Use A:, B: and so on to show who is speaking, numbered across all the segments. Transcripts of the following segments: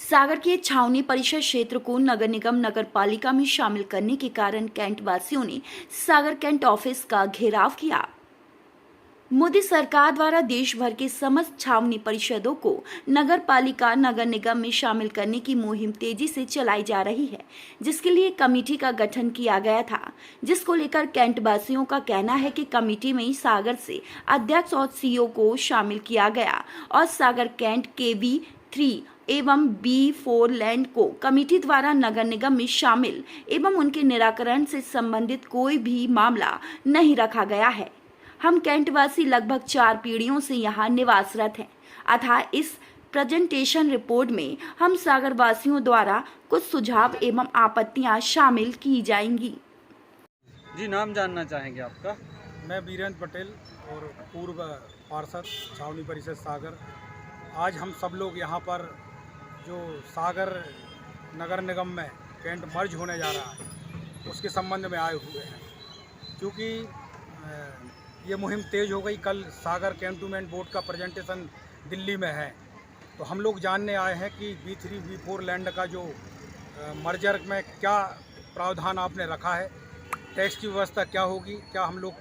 A: सागर के छावनी परिषद क्षेत्र को नगर निगम नगर पालिका में शामिल करने के कारण कैंट वासियों ने सागर कैंट ऑफिस का घेराव किया। मोदी सरकार द्वारा देश भर के समस्त छावनी परिषदों को नगर पालिका नगर निगम में शामिल करने की मुहिम तेजी से चलाई जा रही है, जिसके लिए कमेटी का गठन किया गया था, जिसको लेकर कैंट वासियों का कहना है कि कमेटी में सागर से अध्यक्ष और सीईओ को शामिल किया गया और सागर कैंट KV3 एवं B4 लैंड को कमेटी द्वारा नगर निगम में शामिल एवं उनके निराकरण से संबंधित कोई भी मामला नहीं रखा गया है। हम कैंटवासी लगभग 4 पीढ़ियों से यहाँ निवासरत हैं, अतः इस प्रेजेंटेशन रिपोर्ट में हम सागर वासियों द्वारा कुछ सुझाव एवं आपत्तियां शामिल की जाएंगी।
B: जी, नाम जानना चाहेंगे आपका?
C: मैं वीरेंद्र पटेल और पूर्व पार्षद छावनी परिषद सागर। आज हम सब लोग यहाँ पर जो सागर नगर निगम में कैंट मर्ज होने जा रहा है उसके संबंध में आए हुए हैं, क्योंकि ये मुहिम तेज़ हो गई। कल सागर कैंटोनमेंट बोर्ड का प्रेजेंटेशन दिल्ली में है, तो हम लोग जानने आए हैं कि B3 B4 लैंड का जो मर्जर में क्या प्रावधान आपने रखा है, टैक्स की व्यवस्था क्या होगी, क्या हम लोग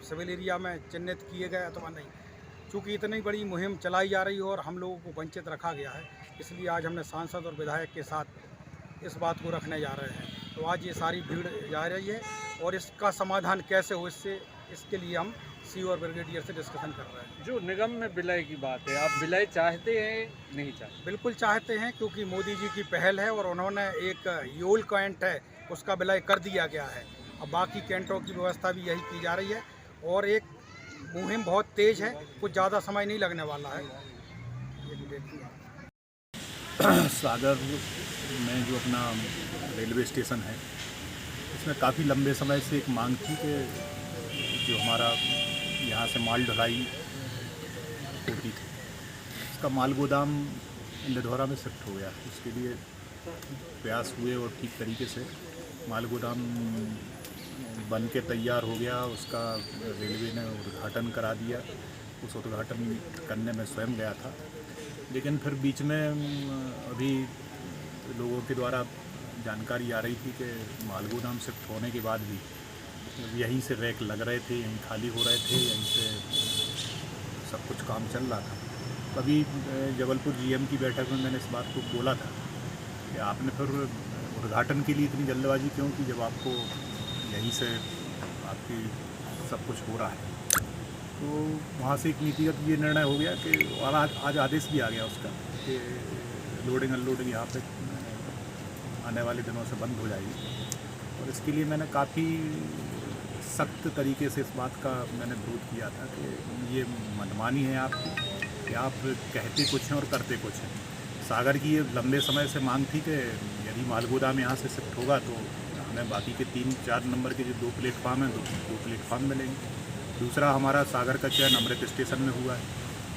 C: सिविल एरिया में चिन्हित किए गए अथवा नहीं। चूँकि इतनी बड़ी मुहिम चलाई जा रही है और हम लोगों को वंचित रखा गया है, इसलिए आज हमने सांसद और विधायक के साथ इस बात को रखने जा रहे हैं। तो आज ये सारी भीड़ जा रही है और इसका समाधान कैसे हो इसके लिए हम सीईओ और ब्रिगेडियर से डिस्कशन कर रहे हैं।
B: जो निगम में विलय की बात है, आप विलय चाहते हैं नहीं चाहते?
C: बिल्कुल चाहते हैं, क्योंकि मोदी जी की पहल है और उन्होंने एक योल कैंट है उसका विलय कर दिया गया है। अब बाकी कैंटों की व्यवस्था भी यही की जा रही है और एक मुहिम बहुत तेज़ है, कुछ ज़्यादा समय नहीं लगने वाला है।
D: सागर में जो अपना रेलवे स्टेशन है, इसमें काफ़ी लंबे समय से एक मांग थी कि जो हमारा यहाँ से माल ढुलाई होती थी, इसका माल गोदाम लिधौरा में शिफ्ट हो गया। उसके लिए प्रयास हुए और ठीक तरीके से माल गोदाम बन के तैयार हो गया। उसका रेलवे ने उद्घाटन करा दिया। उस उद्घाटन करने में स्वयं गया था, लेकिन फिर बीच में अभी लोगों के द्वारा जानकारी आ रही थी कि माल गोदाम शिफ्ट होने के बाद भी यहीं से रैक लग रहे थे, यहीं खाली हो रहे थे, यहीं से सब कुछ काम चल रहा था। अभी जबलपुर GM की बैठक में मैंने इस बात को बोला था कि आपने फिर उद्घाटन के लिए इतनी जल्दबाजी क्यों की, जब आपको यहीं से आपकी सब कुछ हो रहा है। तो वहाँ से एक नीतिगत ये निर्णय हो गया कि और आज आदेश भी आ गया उसका कि लोडिंग अनलोडिंग यहाँ पे आने वाले दिनों से बंद हो जाएगी। और इसके लिए मैंने काफ़ी सख्त तरीके से इस बात का मैंने विरोध किया था कि ये मनमानी है आपकी कि आप कहते कुछ हैं और करते कुछ हैं। सागर की ये लंबे समय से मांग थी कि यदि माल गोदाम यहाँ से शिफ्ट होगा तो हमें बाकी के 3-4 नंबर के जो 2 प्लेटफार्म हैं, 2 प्लेटफार्म मिलेंगे। दूसरा, हमारा सागर का चयन अमृत स्टेशन में हुआ है।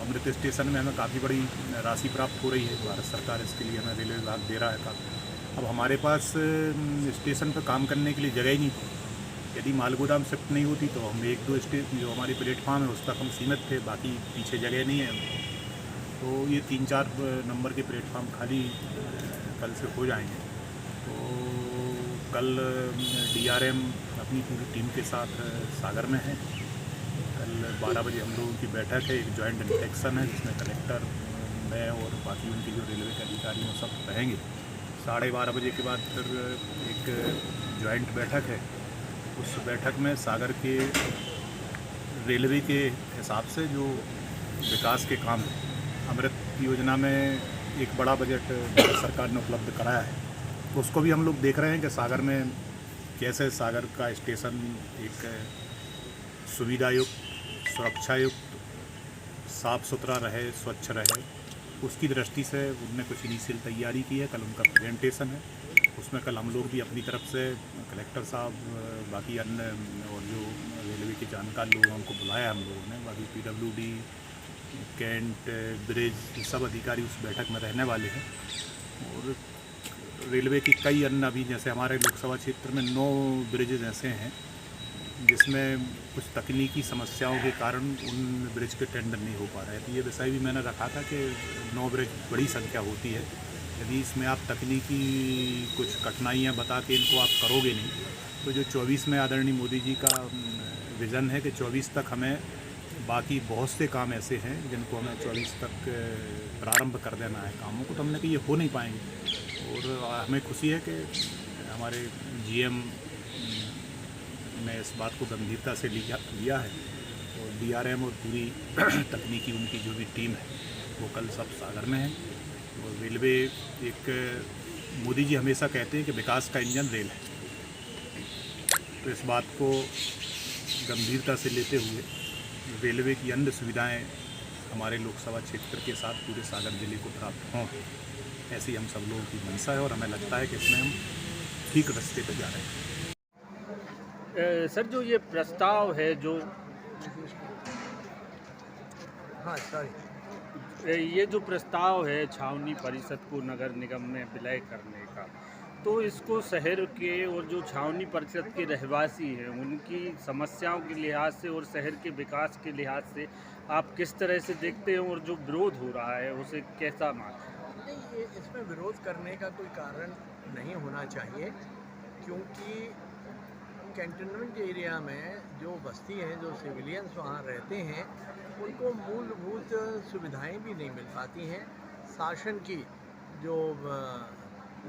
D: अमृत स्टेशन में हमें काफ़ी बड़ी राशि प्राप्त हो रही है, भारत सरकार इसके लिए हमें रेलवे विभाग दे रहा है काफ़ी। अब हमारे पास स्टेशन पर काम करने के लिए जगह ही नहीं थी। यदि माल गोदाम शिफ्ट नहीं होती तो हम 1-2 जो हमारी प्लेटफार्म है उस तक हम सीमित थे, बाकी पीछे जगह नहीं है। तो ये 3-4 नंबर के प्लेटफार्म खाली कल से हो जाएंगे। तो कल DRM अपनी पूरी टीम के साथ सागर में है। कल 12 बजे हम लोगों की बैठक है, एक जॉइंट इंस्पेक्शन है जिसमें कलेक्टर, मैं और बाकी उनके जो रेलवे के अधिकारी हैं सब रहेंगे। 12:30 बजे के बाद फिर एक जॉइंट बैठक है। उस बैठक में सागर के रेलवे के हिसाब से जो विकास के काम हैं, अमृत योजना में एक बड़ा बजट भारत सरकार ने उपलब्ध कराया है, तो उसको भी हम लोग देख रहे हैं कि सागर में कैसे सागर का स्टेशन एक सुविधायुक्त, सुरक्षायुक्त, साफ़ सुथरा रहे, स्वच्छ रहे। उसकी दृष्टि से उनने कुछ इनिशियल तैयारी की है। कल उनका प्रेजेंटेशन है, उसमें कल हम लोग भी अपनी तरफ से कलेक्टर साहब, बाकी अन्य और जो रेलवे के जानकार लोग हैं उनको बुलाया हम लोगों ने। बाकी PWD, कैंट, ब्रिज, सब अधिकारी उस बैठक में रहने वाले हैं। और रेलवे की कई अन्य अभी जैसे हमारे लोकसभा क्षेत्र में 9 ब्रिजेज ऐसे हैं जिसमें कुछ तकनीकी समस्याओं के कारण उन ब्रिज के टेंडर नहीं हो पा रहे हैं। तो ये विषय भी मैंने रखा था कि 9 ब्रिज बड़ी संख्या होती है, यदि इसमें आप तकनीकी कुछ कठिनाइयाँ बता के इनको आप करोगे नहीं, तो जो 24 में आदरणीय मोदी जी का विज़न है कि 24 तक हमें बाकी बहुत से काम ऐसे हैं जिनको हमें 24 तक प्रारंभ कर देना है कामों को, तो हमने कि ये हो नहीं पाएंगे। और हमें खुशी है कि हमारे जीएम ने इस बात को गंभीरता से लिया है और डीआरएम और पूरी तकनीकी उनकी जो भी टीम है वो कल सब सागर में है। और रेलवे एक, मोदी जी हमेशा कहते हैं कि विकास का इंजन रेल है, तो इस बात को गंभीरता से लेते हुए रेलवे की अन्य सुविधाएं हमारे लोकसभा क्षेत्र के साथ पूरे सागर जिले को प्राप्त हों, ऐसी हम सब लोगों की मंशा है और हमें लगता है कि इसमें हम ठीक रास्ते पर जा रहे हैं।
B: सर, जो ये प्रस्ताव है जो ये जो प्रस्ताव है छावनी परिषद को नगर निगम में विलय करने का, तो इसको शहर के और जो छावनी परिषद के रहवासी हैं उनकी समस्याओं के लिहाज से और शहर के विकास के लिहाज से आप किस तरह से देखते हैं और जो विरोध हो रहा है उसे कैसा मानते हैं?
E: नहीं, ये इसमें विरोध करने का कोई कारण नहीं होना चाहिए, क्योंकि कैंटोनमेंट एरिया में जो बस्ती है, जो सिविलियंस वहाँ रहते हैं, उनको मूलभूत सुविधाएं भी नहीं मिल पाती हैं। शासन की जो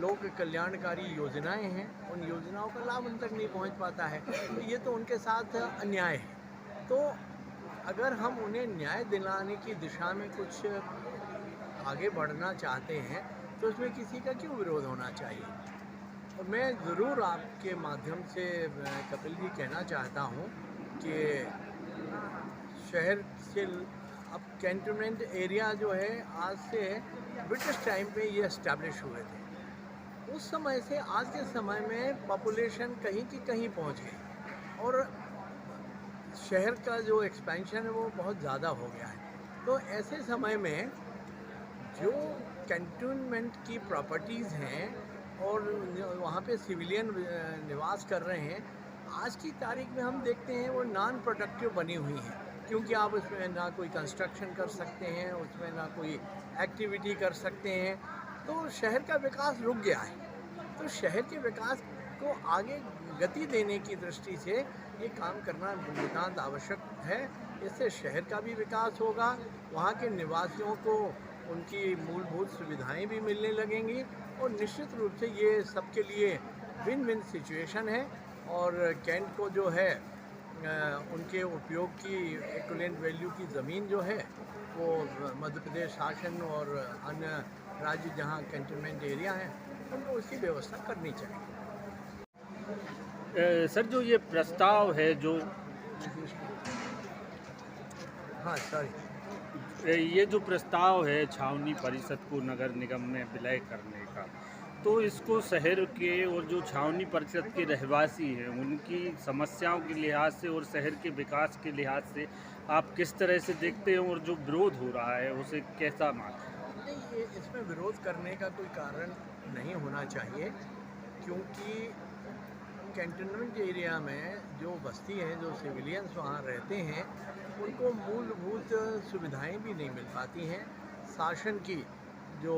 E: लोक कल्याणकारी योजनाएं हैं, उन योजनाओं का लाभ उन तक नहीं पहुंच पाता है, तो ये तो उनके साथ अन्याय है। तो अगर हम उन्हें न्याय दिलाने की दिशा में कुछ आगे बढ़ना चाहते हैं तो इसमें किसी का क्यों विरोध होना चाहिए। और मैं ज़रूर आपके माध्यम से कपिल जी कहना चाहता हूँ कि शहर से अब कैंटोनमेंट एरिया जो है, आज से ब्रिटिश टाइम पे ये इस्टेब्लिश हुए थे। उस समय से आज के समय में पॉपुलेशन कहीं की कहीं पहुंच गई और शहर का जो एक्सपेंशन है वो बहुत ज़्यादा हो गया है। तो ऐसे समय में जो कैंटोनमेंट की प्रॉपर्टीज़ हैं और वहाँ पे सिविलियन निवास कर रहे हैं, आज की तारीख में हम देखते हैं वो नॉन प्रोडक्टिव बनी हुई हैं, क्योंकि आप उसमें ना कोई कंस्ट्रक्शन कर सकते हैं, उसमें ना कोई एक्टिविटी कर सकते हैं, तो शहर का विकास रुक गया है। तो शहर के विकास को आगे गति देने की दृष्टि से ये काम करना नितांत आवश्यक है। इससे शहर का भी विकास होगा, वहाँ के निवासियों को उनकी मूलभूत सुविधाएं भी मिलने लगेंगी और निश्चित रूप से ये सबके लिए विन विन सिचुएशन है। और कैंट को जो है उनके उपयोग की इक्विवेलेंट वैल्यू की ज़मीन जो है वो मध्य प्रदेश शासन और अन्य राज्य जहाँ कैंटोनमेंट एरिया हैं उनको उसकी व्यवस्था करनी चाहिए।
B: सर, जो ये प्रस्ताव है जो ये जो प्रस्ताव है छावनी परिषद को नगर निगम में विलय करने का, तो इसको शहर के और जो छावनी परिषद के रहवासी हैं उनकी समस्याओं के लिहाज से और शहर के विकास के लिहाज से आप किस तरह से देखते हैं और जो विरोध हो रहा है उसे कैसा मानते हैं?
E: नहीं, ये इसमें विरोध करने का कोई कारण नहीं होना चाहिए, क्योंकि कैंटोनमेंट एरिया में जो बस्ती है, जो सिविलियंस वहाँ रहते हैं, उनको मूलभूत सुविधाएं भी नहीं मिल पाती हैं। शासन की जो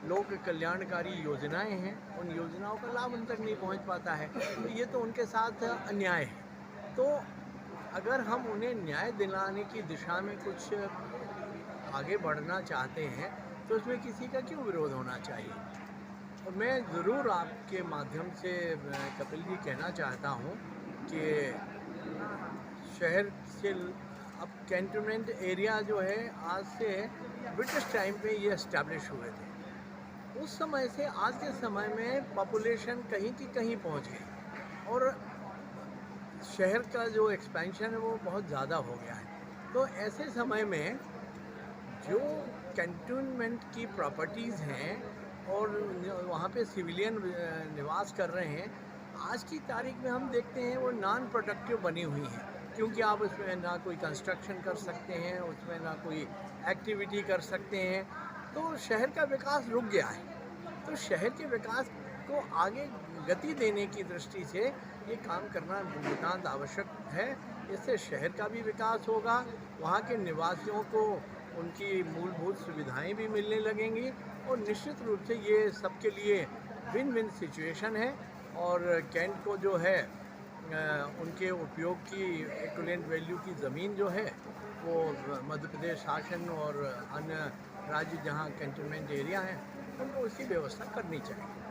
E: लोक कल्याणकारी योजनाएं हैं, उन योजनाओं का लाभ उन तक नहीं पहुंच पाता है, तो ये तो उनके साथ अन्याय है। तो अगर हम उन्हें न्याय दिलाने की दिशा में कुछ आगे बढ़ना चाहते हैं तो इसमें किसी का क्यों विरोध होना चाहिए। और मैं ज़रूर आपके माध्यम से कपिल जी कहना चाहता हूँ कि शहर से अब कैंटोनमेंट एरिया जो है, आज से ब्रिटिश टाइम पे ये इस्टेब्लिश हुए थे। उस समय से आज के समय में पॉपुलेशन कहीं की कहीं पहुंच गई और शहर का जो एक्सपेंशन है वो बहुत ज़्यादा हो गया है। तो ऐसे समय में जो कैंटोनमेंट की प्रॉपर्टीज़ हैं और वहाँ पे सिविलियन निवास कर रहे हैं, आज की तारीख में हम देखते हैं वो नॉन प्रोडक्टिव बनी हुई हैं, क्योंकि आप उसमें ना कोई कंस्ट्रक्शन कर सकते हैं, उसमें ना कोई एक्टिविटी कर सकते हैं, तो शहर का विकास रुक गया है। तो शहर के विकास को आगे गति देने की दृष्टि से ये काम करना नितांत आवश्यक है। इससे शहर का भी विकास होगा, वहाँ के निवासियों को उनकी मूलभूत सुविधाएं भी मिलने लगेंगी और निश्चित रूप से ये सबके लिए विन विन सिचुएशन है। और कैंट को जो है उनके उपयोग की इक्विवेलेंट वैल्यू की ज़मीन जो है वो मध्य प्रदेश शासन और अन्य राज्य जहाँ कैंटनमेंट एरिया हैं उनको उसकी व्यवस्था करनी चाहिए।